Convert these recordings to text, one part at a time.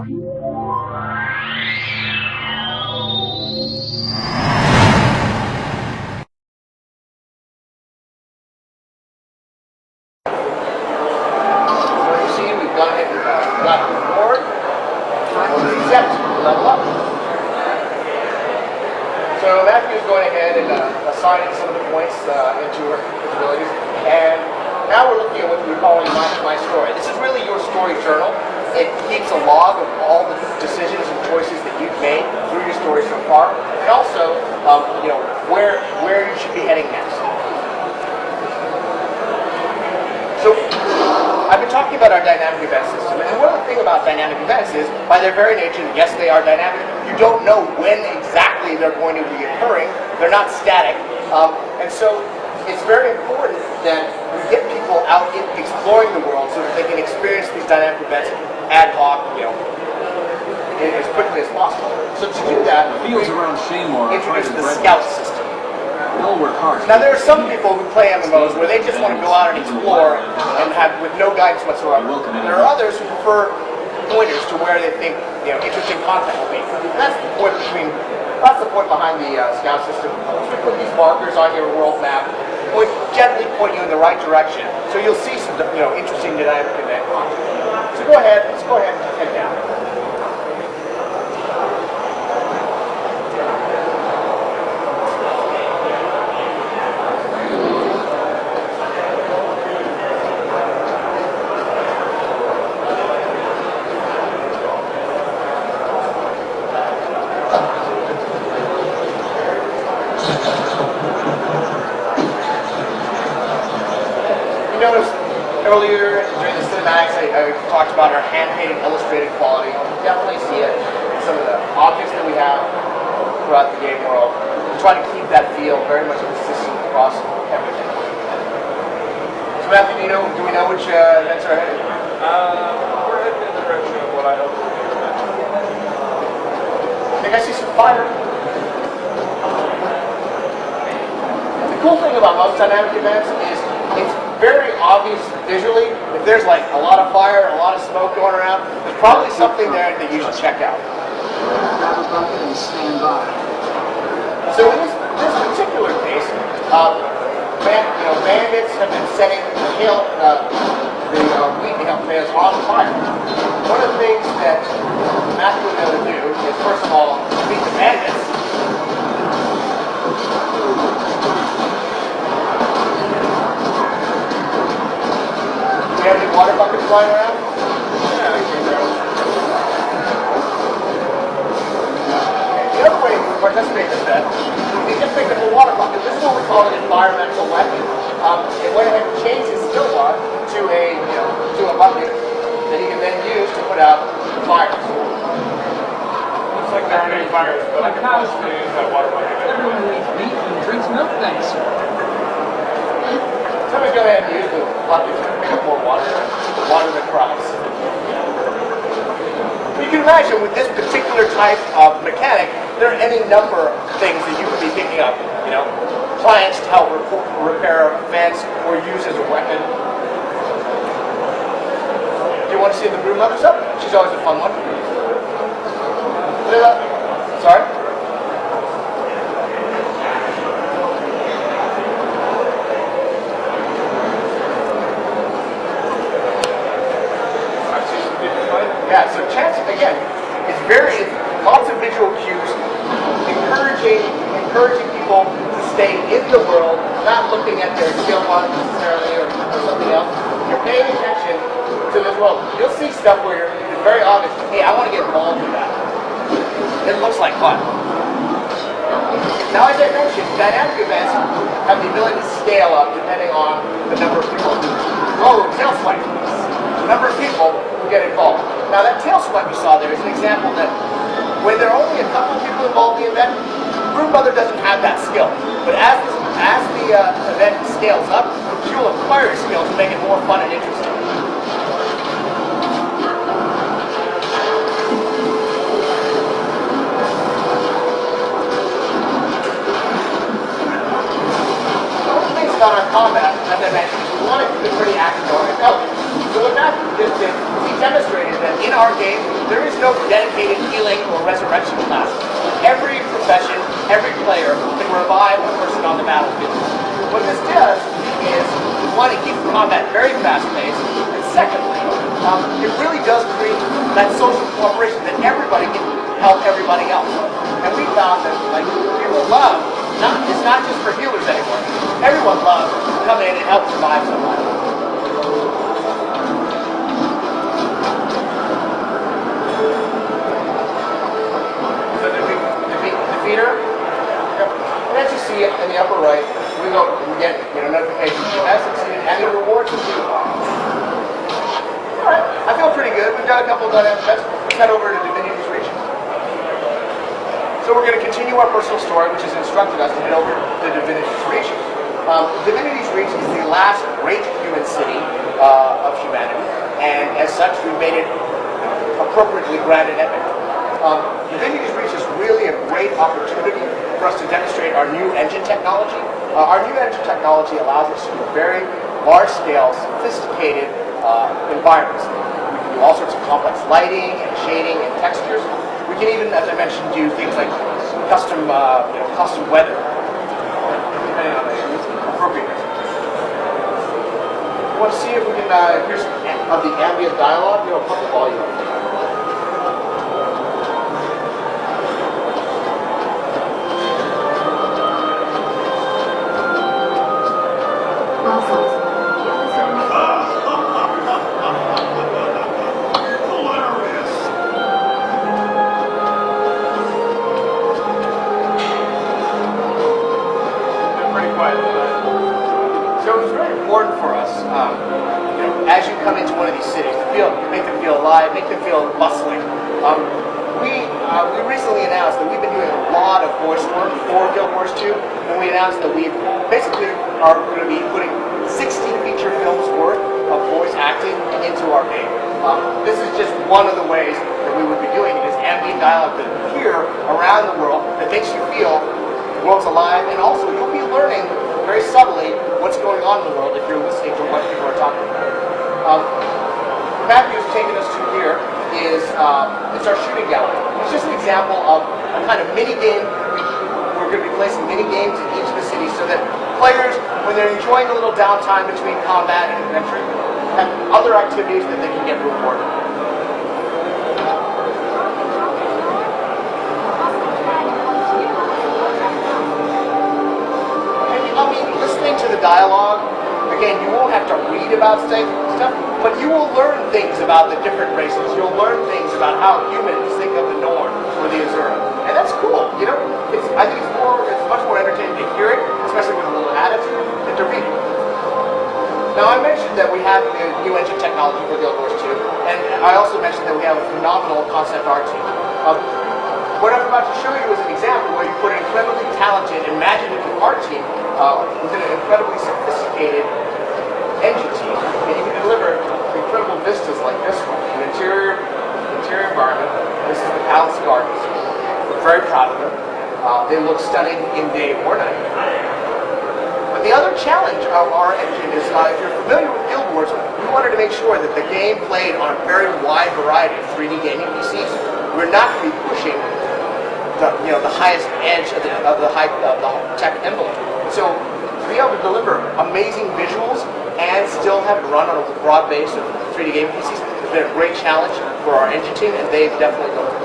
So Matthew's going ahead and assigning some of the points into her abilities, and now we're looking at what we're calling my story. This is really your story journal. It keeps a log of all the decisions and choices that you've made through your story so far, and also, where you should be heading next. So I've been talking about our dynamic event system, and one of the things about dynamic events is, by their very nature, yes, they are dynamic. You don't know when exactly they're going to be occurring. They're not static, and so it's very important that we get people out exploring the world so that they can experience these dynamic events ad hoc, as quickly as possible. So to do that, fields around Seymour introduce the scout system. They'll work hard. Now there are some people who play MMOs where they just want to go out and explore and have with no guidance whatsoever. There are others who prefer pointers to where they think interesting content will be. And that's the point behind the scout system. We put these markers on your world map, gently point you in the right direction, so you'll see some interesting dynamic event content. So let's go ahead and head down. Earlier during the cinematics, I talked about our hand-painted illustrated quality. You can definitely see it in some of the objects that we have throughout the game world. We try to keep that feel very much consistent across everything. So Matthew, do we know which events are ahead? We're heading in the direction of what I hope to be. I think I see some fire. The cool thing about most dynamic events is it's very obvious visually. If there's like a lot of fire, a lot of smoke going around, there's probably something there that you should check out. So in this particular case, bandits have been setting the wheat hail players on fire. One of the things that Matthew would be able to do is, first of all, beat the bandits. Do we have any water buckets flying around? Yeah, I think so. The other way to participate in this event is just pick up a water bucket. This is what we call an environmental weapon. It went ahead and changed its skill bar to a bucket that you can then use to put out fires. Looks like there aren't any fires, but I can also use that water bucket. Everyone eats meat and drinks milk, thanks. So I'm going to go ahead and use the bucket to pick up more water the Chrys. You can imagine with this particular type of mechanic, there are any number of things that you could be picking up. Plants to help repair a fence or use as a weapon. Do you want to see the broom mother's up? She's always a fun one. Sorry? Yeah, so chance, again, it's lots of visual cues, encouraging people to stay in the world, not looking at their skill bar necessarily or something else. You're paying attention to this world. You'll see stuff where it's very obvious, hey, I want to get involved in that. It looks like fun. Now, as I mentioned, dynamic events have the ability to scale up depending on the number of people. Oh, tail swipe. The number of people who get involved. Now, that tail swipe you saw there is an example that when there are only a couple of people involved in the event, Broom Mother doesn't have that skill. But as the event scales up, she will acquire skills to make it more fun and interesting. One of the things about our combat, as I mentioned, we want it to be pretty action-oriented. So what Matthew we demonstrated that in our game, there is no dedicated healing or resurrection class. Every profession, every player can revive a person on the battlefield. What this does is, one, it keeps combat very fast-paced, and secondly, it really does create that social cooperation that everybody can help everybody else. And we found that people love, it's not just for healers anymore. Everyone loves to come in and help survive somebody. So defeater. And as you see it in the upper right, we get notifications. You have succeeded, and the rewards will be. Alright, I feel pretty good. We've got a couple of dynamic events. Let's head over to Divinity's Reach. So we're going to continue our personal story, which has instructed us to head over to Divinity's Reach. Divinity's Reach is the last great human city of humanity, and as such, we've made it appropriately granted epic. Divinity's Reach is really a great opportunity for us to demonstrate our new engine technology. Our new engine technology allows us to do very large-scale, sophisticated environments. We can do all sorts of complex lighting and shading and textures. We can even, as I mentioned, do things like custom weather, depending on the appropriateness. We want to see if we can hear some of the ambient dialogue. Put the volume up. As you come into one of these cities, make them feel alive, make them feel bustling. We recently announced that we've been doing a lot of voice work for Guild Wars 2, and we announced that we basically are going to be putting 60 feature films worth of voice acting into our game. This is just one of the ways that we would be doing it, is ambient dialogue that you hear around the world that makes you feel the world's alive, and also you'll be learning very subtly what's going on in the world if you're listening to what people are talking about. The map you've taken us to here is it's our shooting gallery. It's just an example of a kind of mini game. We're going to be placing mini games in each of the cities so that players, when they're enjoying a little downtime between combat and adventure, have other activities that they can get rewarded. Listening to the dialogue, again, you won't have to read about stuff, but you will learn things about the different races. You'll learn things about how humans think of the Norn or the Azura, and that's cool. I think it's much more entertaining to hear it, especially with a little attitude, than to read it. Now, I mentioned that we have the new engine technology for Guild Wars 2, and I also mentioned that we have a phenomenal concept art team. What I'm about to show you is an example where you put an incredibly talented, imaginative art team with an incredibly sophisticated engine team, and you can deliver incredible vistas like this one. An interior environment. This is the Palace Gardens. We're very proud of them. They look stunning in day or night. But the other challenge of our engine is, if you're familiar with Guild Wars, we wanted to make sure that the game played on a very wide variety of 3D gaming PCs. We're not going to be pushing the highest edge of the tech envelope. So to be able to deliver amazing visuals and still have it run on a broad base of 3D gaming PCs has been a great challenge for our engine team, and they've definitely done it.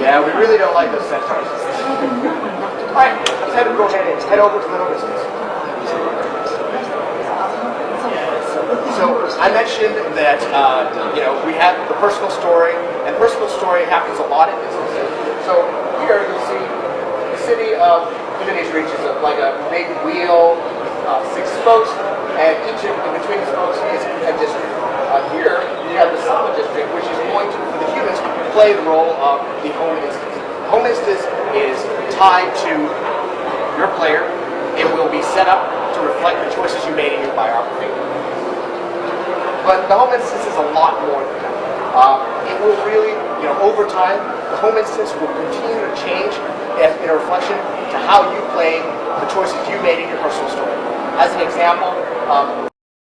Yeah, we really don't like those centaurs. Alright, let's go ahead and head over to the homesteads. So I mentioned that we have the personal story, and personal story happens a lot in businesses. So here you'll see the city of Divinity's Reach is like a big wheel, 6 spokes, and each in between the spokes is a district. Here you have the Sama district, which is going to, for the humans, play the role of the home instance. Home instance is tied to your player. It will be set up to reflect the choices you made in your biography. But the home instance is a lot more than that. It will really, over time, the home instance will continue to change in a reflection to how you playing the choices you made in your personal story. As an example,